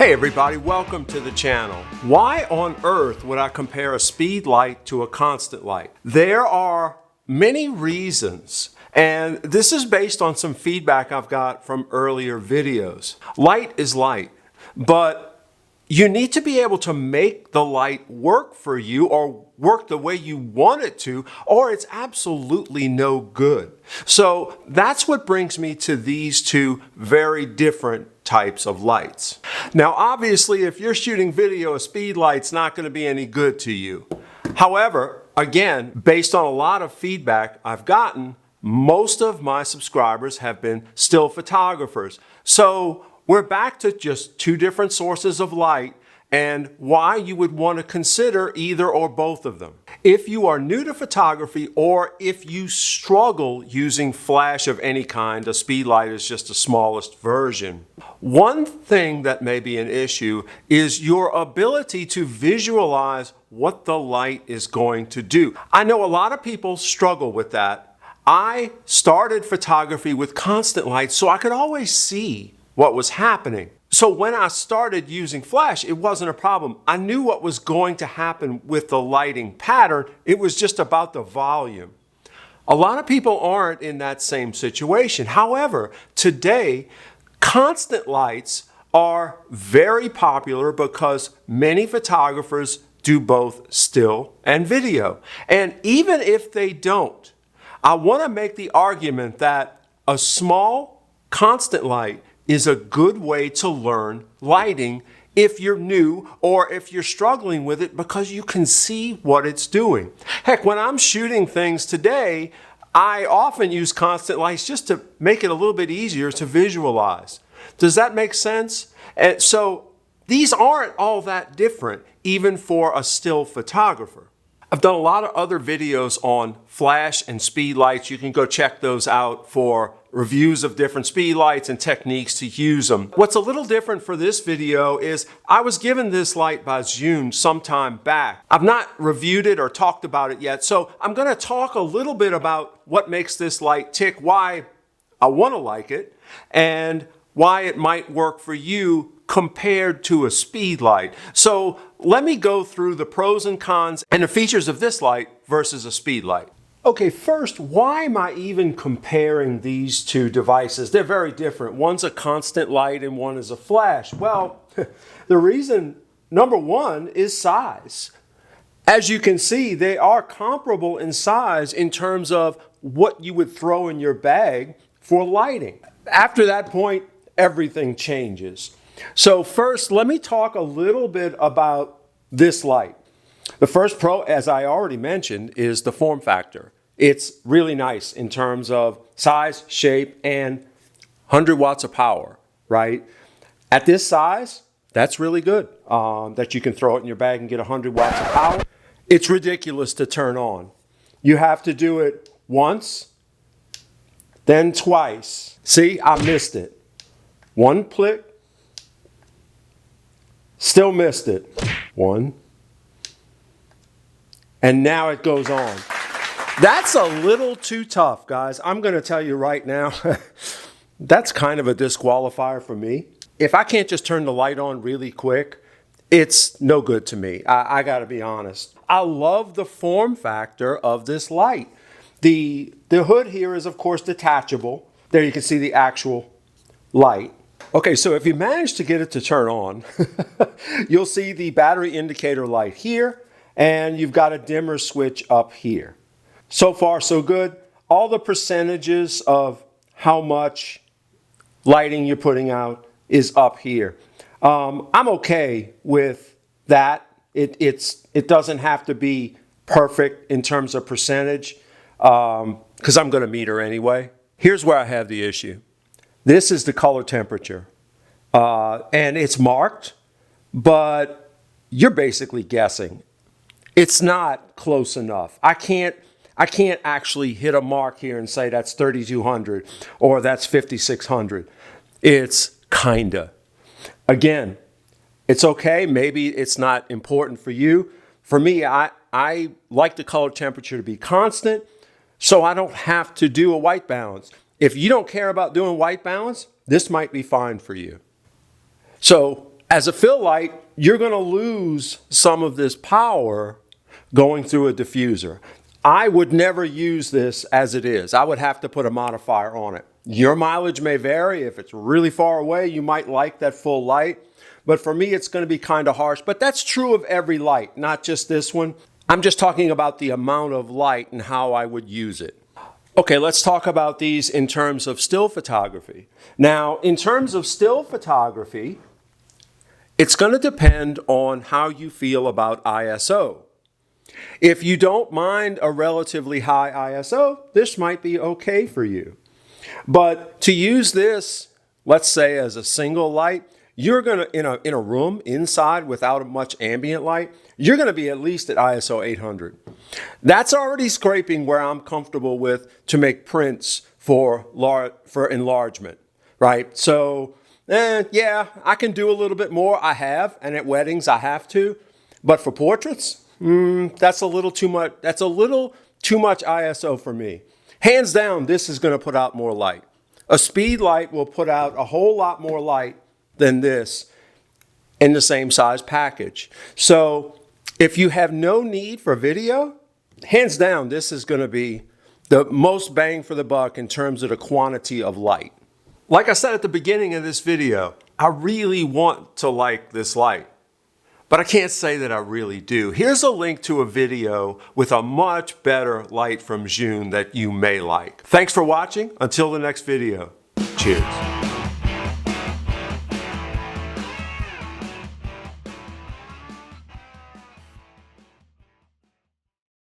Hey everybody, welcome to the channel. Why on earth would I compare a speed light to a constant light? There are many reasons, and this is based on some feedback I've got from earlier videos. Light is light, but you need to be able to make the light work for you or work the way you want it to, or it's absolutely no good. So that's what brings me to these two very different types of lights. Now, obviously, if you're shooting video, a speed light's not going to be any good to you. However, again, based on a lot of feedback I've gotten, most of my subscribers have been still photographers. So we're back to just two different sources of light and why you would want to consider either or both of them. If you are new to photography or if you struggle using flash of any kind, a speed light is just the smallest version. One thing that may be an issue is your ability to visualize what the light is going to do. I know a lot of people struggle with that. I started photography with constant light so I could always see what was happening. So when I started using flash, it wasn't a problem. I knew what was going to happen with the lighting pattern. It was just about the volume. A lot of people aren't in that same situation. However, today, constant lights are very popular because many photographers do both still and video. And even if they don't, I want to make the argument that a small constant light is a good way to learn lighting if you're new or if you're struggling with it because you can see what it's doing. Heck, when I'm shooting things today, I often use constant lights just to make it a little bit easier to visualize. Does that make sense? And so these aren't all that different, even for a still photographer. I've done a lot of other videos on flash and speed lights. You can go check those out for reviews of different speed lights and techniques to use them. What's a little different for this video is I was given this light by Zune sometime back. I've not reviewed it or talked about it yet, so I'm going to talk a little bit about what makes this light tick, why I want to like it, and why it might work for you compared to a speed light. So let me go through the pros and cons and the features of this light versus a speed light. Okay, first, why am I even comparing these two devices? They're very different. One's a constant light and one is a flash. Well, the reason, number one, is size. As you can see, they are comparable in size in terms of what you would throw in your bag for lighting. After that point, everything changes. So first, let me talk a little bit about this light. The first pro, as I already mentioned, is the form factor. It's really nice in terms of size, shape, and 100 watts of power, right? At this size, that's really good, that you can throw it in your bag and get 100 watts of power. It's ridiculous to turn on. You have to do it once, then twice. See, I missed it. One click. Still missed it. One. And now it goes on. That's a little too tough, guys. I'm going to tell you right now, that's kind of a disqualifier for me. If I can't just turn the light on really quick, it's no good to me. I got to be honest. I love the form factor of this light. The hood here is, of course, detachable. There you can see the actual light. Okay, so if you manage to get it to turn on, you'll see the battery indicator light here, and you've got a dimmer switch up here. So far, so good. All the percentages of how much lighting you're putting out is up here. I'm okay with that. It doesn't have to be perfect in terms of percentage, because I'm going to meter anyway. Here's where I have the issue. This is the color temperature, and it's marked, but you're basically guessing. It's not close enough. I can't actually hit a mark here and say that's 3,200 or that's 5,600. It's kinda. Again, it's okay. Maybe it's not important for you. For me, I like the color temperature to be constant, so I don't have to do a white balance. If you don't care about doing white balance, this might be fine for you. So As a fill light, you're going to lose some of this power going through a diffuser. I would never use this as it is. I would have to put a modifier on it. Your mileage may vary. If it's really far away, you might like that full light. But for me, it's going to be kind of harsh. But that's true of every light, not just this one. I'm just talking about the amount of light and how I would use it. Okay, let's talk about these in terms of still photography. Now, in terms of still photography, it's going to depend on how you feel about ISO. If you don't mind a relatively high ISO, this might be okay for you. But to use this, let's say as a single light, you're going to, in a room inside without much ambient light, you're going to be at least at ISO 800. That's already scraping where I'm comfortable with to make prints for enlargement, right? So, yeah, I can do a little bit more. I have, and at weddings I have to. But for portraits, that's a little too much. That's a little too much ISO for me. Hands down, this is going to put out more light. A Speedlight will put out a whole lot more light than this in the same size package. So if you have no need for video, hands down, this is going to be the most bang for the buck in terms of the quantity of light. Like I said at the beginning of this video, I really want to like this light, but I can't say that I really do. Here's a link to a video with a much better light from June that you may like. Thanks for watching. Until the next video, cheers.